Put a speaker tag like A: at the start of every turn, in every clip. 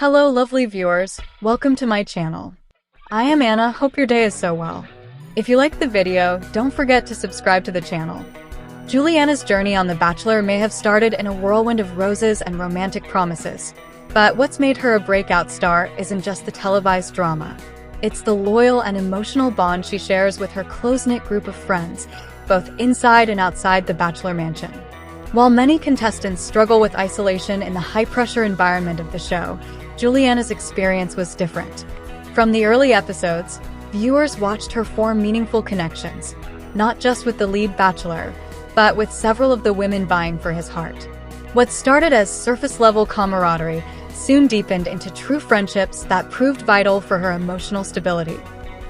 A: Hello lovely viewers, welcome to my channel. I am Anna, hope your day is so well. If you liked the video, don't forget to subscribe to the channel. Juliana's journey on The Bachelor may have started in a whirlwind of roses and romantic promises. But what's made her a breakout star isn't just the televised drama. It's the loyal and emotional bond she shares with her close-knit group of friends, both inside and outside the Bachelor mansion. While many contestants struggle with isolation in the high-pressure environment of the show, Juliana's experience was different. From the early episodes, viewers watched her form meaningful connections, not just with the lead bachelor, but with several of the women vying for his heart. What started as surface-level camaraderie soon deepened into true friendships that proved vital for her emotional stability.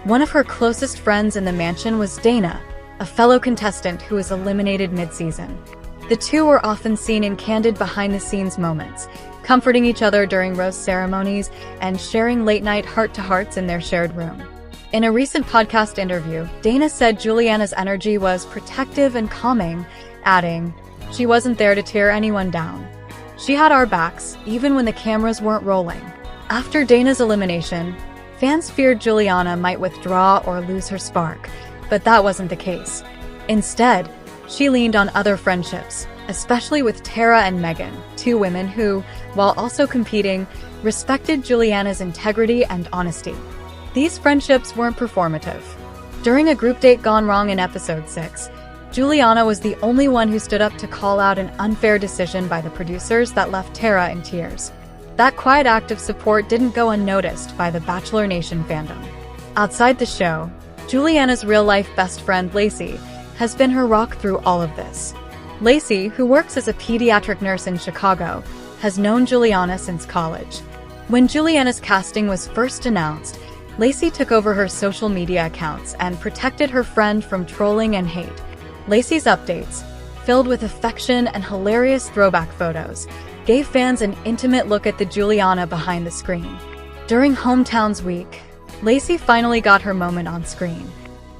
A: One of her closest friends in the mansion was Dana, a fellow contestant who was eliminated mid-season. The two were often seen in candid behind-the-scenes moments, comforting each other during rose ceremonies and sharing late-night heart-to-hearts in their shared room. In a recent podcast interview, Dana said Juliana's energy was protective and calming, adding, "She wasn't there to tear anyone down. She had our backs, even when the cameras weren't rolling." After Dana's elimination, fans feared Juliana might withdraw or lose her spark, but that wasn't the case. Instead, she leaned on other friendships, especially with Tara and Megan, two women who, while also competing, respected Juliana's integrity and honesty. These friendships weren't performative. During a group date gone wrong in episode 6, Juliana was the only one who stood up to call out an unfair decision by the producers that left Tara in tears. That quiet act of support didn't go unnoticed by the Bachelor Nation fandom. Outside the show, Juliana's real-life best friend Lacy has been her rock through all of this. Lacy, who works as a pediatric nurse in Chicago, has known Juliana since college. When Juliana's casting was first announced, Lacy took over her social media accounts and protected her friend from trolling and hate. Lacy's updates, filled with affection and hilarious throwback photos, gave fans an intimate look at the Juliana behind the screen. During Hometowns Week, Lacy finally got her moment on screen.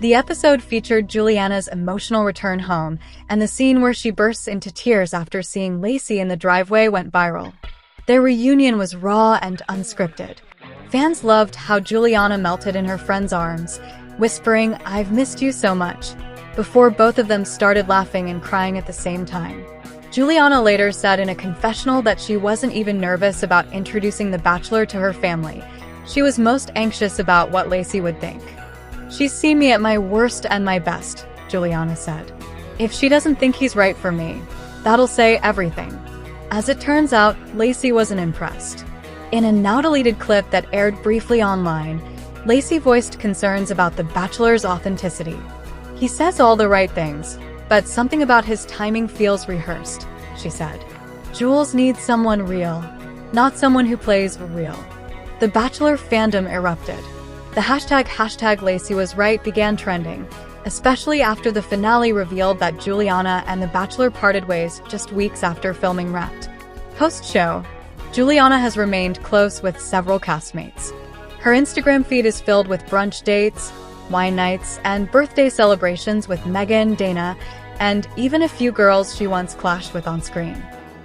A: The episode featured Juliana's emotional return home, and the scene where she bursts into tears after seeing Lacy in the driveway went viral. Their reunion was raw and unscripted. Fans loved how Juliana melted in her friend's arms, whispering, "I've missed you so much," before both of them started laughing and crying at the same time. Juliana later said in a confessional that she wasn't even nervous about introducing The Bachelor to her family. She was most anxious about what Lacy would think. "She's seen me at my worst and my best," Juliana said. "If she doesn't think he's right for me, that'll say everything." As it turns out, Lacy wasn't impressed. In a now-deleted clip that aired briefly online, Lacy voiced concerns about The Bachelor's authenticity. "He says all the right things, but something about his timing feels rehearsed," she said. "Jules needs someone real, not someone who plays real." The Bachelor fandom erupted. The hashtag Lacy was right began trending, especially after the finale revealed that Juliana and The Bachelor parted ways just weeks after filming wrapped. Post-show, Juliana has remained close with several castmates. Her Instagram feed is filled with brunch dates, wine nights, and birthday celebrations with Megan, Dana, and even a few girls she once clashed with on screen.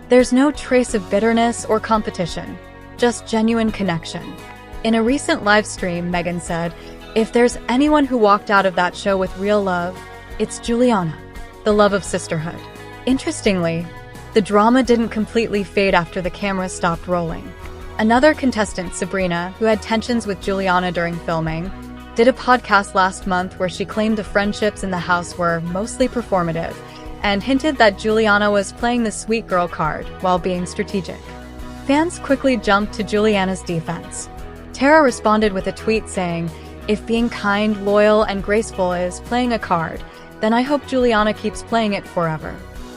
A: There's no trace of bitterness or competition, just genuine connection. In a recent live stream, Megan said, "If there's anyone who walked out of that show with real love, it's Juliana, the love of sisterhood." Interestingly, the drama didn't completely fade after the cameras stopped rolling. Another contestant, Sabrina, who had tensions with Juliana during filming, did a podcast last month where she claimed the friendships in the house were mostly performative and hinted that Juliana was playing the sweet girl card while being strategic. Fans quickly jumped to Juliana's defense. Tara responded with a tweet saying, "If being kind, loyal, and graceful is playing a card, then I hope Juliana keeps playing it forever."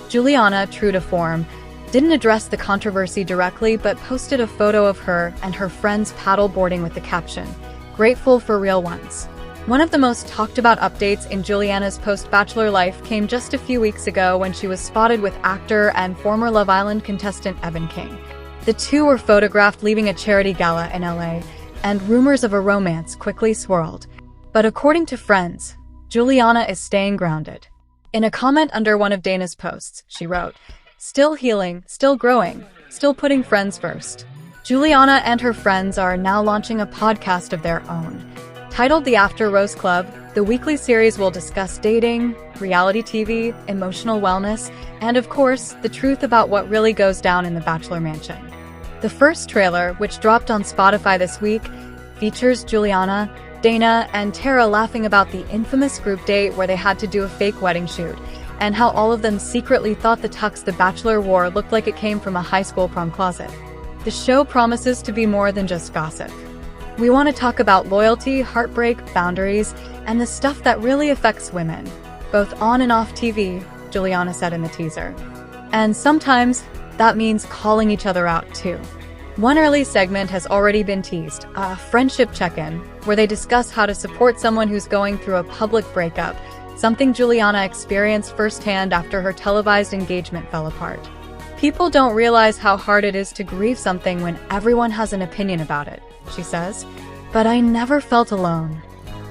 A: Juliana, true to form, didn't address the controversy directly but posted a photo of her and her friends paddle boarding with the caption, "Grateful for real ones." One of the most talked about updates in Juliana's post-Bachelor life came just a few weeks ago when she was spotted with actor and former Love Island contestant Evan King. The two were photographed leaving a charity gala in LA, and rumors of a romance quickly swirled. But according to friends, Juliana is staying grounded. In a comment under one of Dana's posts, she wrote, "Still healing, still growing, still putting friends first." Juliana and her friends are now launching a podcast of their own. Titled The After Rose Club, the weekly series will discuss dating, reality TV, emotional wellness, and of course, the truth about what really goes down in the Bachelor Mansion. The first trailer, which dropped on Spotify this week, features Juliana, Dana, and Tara laughing about the infamous group date where they had to do a fake wedding shoot, and how all of them secretly thought the tux the Bachelor wore looked like it came from a high school prom closet. The show promises to be more than just gossip. We want to talk about loyalty, heartbreak, boundaries, and the stuff that really affects women, both on and off TV, Juliana said in the teaser. And sometimes, that means calling each other out too. One early segment has already been teased, a friendship check-in, where they discuss how to support someone who's going through a public breakup, something Juliana experienced firsthand after her televised engagement fell apart. People don't realize how hard it is to grieve something when everyone has an opinion about it, she says. But I never felt alone.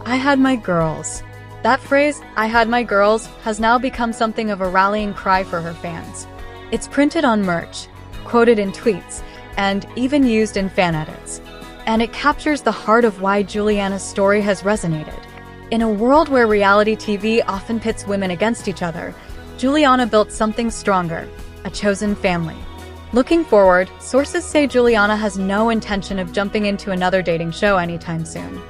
A: I had my girls. That phrase, I had my girls, has now become something of a rallying cry for her fans. It's printed on merch, quoted in tweets, and even used in fan edits. And it captures the heart of why Juliana's story has resonated. In a world where reality TV often pits women against each other, Juliana built something stronger, a chosen family. Looking forward, sources say Juliana has no intention of jumping into another dating show anytime soon.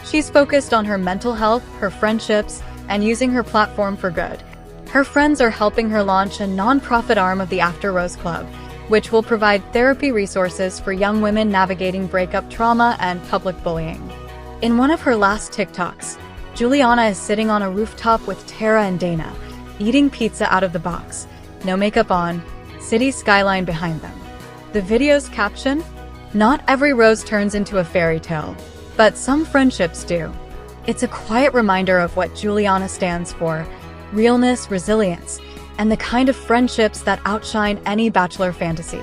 A: She's focused on her mental health, her friendships, and using her platform for good. Her friends are helping her launch a non-profit arm of the After Rose Club, which will provide therapy resources for young women navigating breakup trauma and public bullying. In one of her last TikToks, Juliana is sitting on a rooftop with Tara and Dana, eating pizza out of the box, no makeup on, city skyline behind them. The video's caption, "Not every rose turns into a fairy tale, but some friendships do." It's a quiet reminder of what Juliana stands for: realness, resilience, and the kind of friendships that outshine any Bachelor fantasy.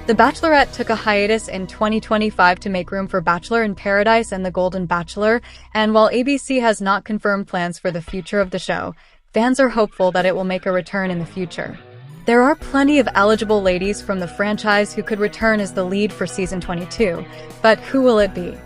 A: The Bachelorette took a hiatus in 2025 to make room for Bachelor in Paradise and The Golden Bachelor, and while ABC has not confirmed plans for the future of the show, fans are hopeful that it will make a return in the future. There are plenty of eligible ladies from the franchise who could return as the lead for season 22, but who will it be?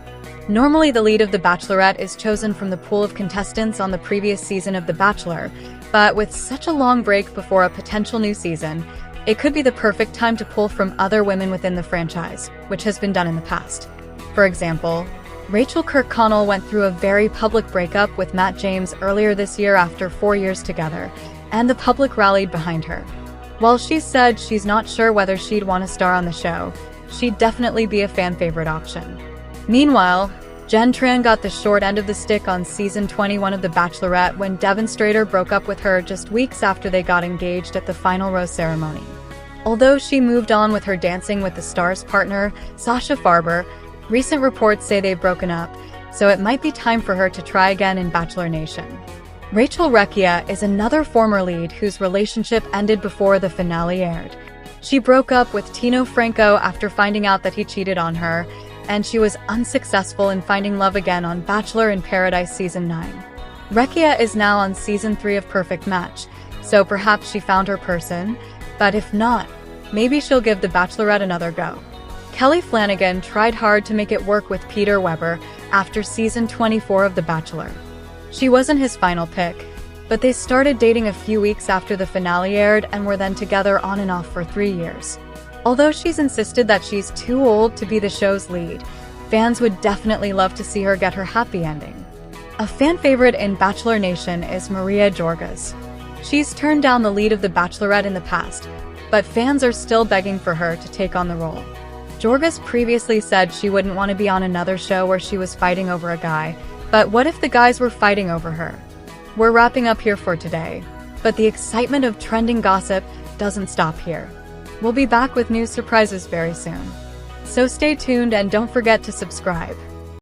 A: Normally, the lead of The Bachelorette is chosen from the pool of contestants on the previous season of The Bachelor, but with such a long break before a potential new season, it could be the perfect time to pull from other women within the franchise, which has been done in the past. For example, Rachel Kirkconnell went through a very public breakup with Matt James earlier this year after 4 years together, and the public rallied behind her. While she said she's not sure whether she'd want to star on the show, she'd definitely be a fan favorite option. Meanwhile, Jen Tran got the short end of the stick on season 21 of The Bachelorette when Devon Strader broke up with her just weeks after they got engaged at the final rose ceremony. Although she moved on with her Dancing with the Stars partner, Sasha Farber, recent reports say they've broken up, so it might be time for her to try again in Bachelor Nation. Rachel Recchia is another former lead whose relationship ended before the finale aired. She broke up with Tino Franco after finding out that he cheated on her, and she was unsuccessful in finding love again on Bachelor in Paradise Season 9. Recchia is now on Season 3 of Perfect Match, so perhaps she found her person, but if not, maybe she'll give The Bachelorette another go. Kelly Flanagan tried hard to make it work with Peter Weber after Season 24 of The Bachelor. She wasn't his final pick, but they started dating a few weeks after the finale aired and were then together on and off for 3 years. Although she's insisted that she's too old to be the show's lead, fans would definitely love to see her get her happy ending. A fan favorite in Bachelor Nation is Maria Jorgas. She's turned down the lead of The Bachelorette in the past, but fans are still begging for her to take on the role. Jorgas previously said she wouldn't want to be on another show where she was fighting over a guy, but what if the guys were fighting over her? We're wrapping up here for today, but the excitement of trending gossip doesn't stop here. We'll be back with new surprises very soon. So stay tuned and don't forget to subscribe.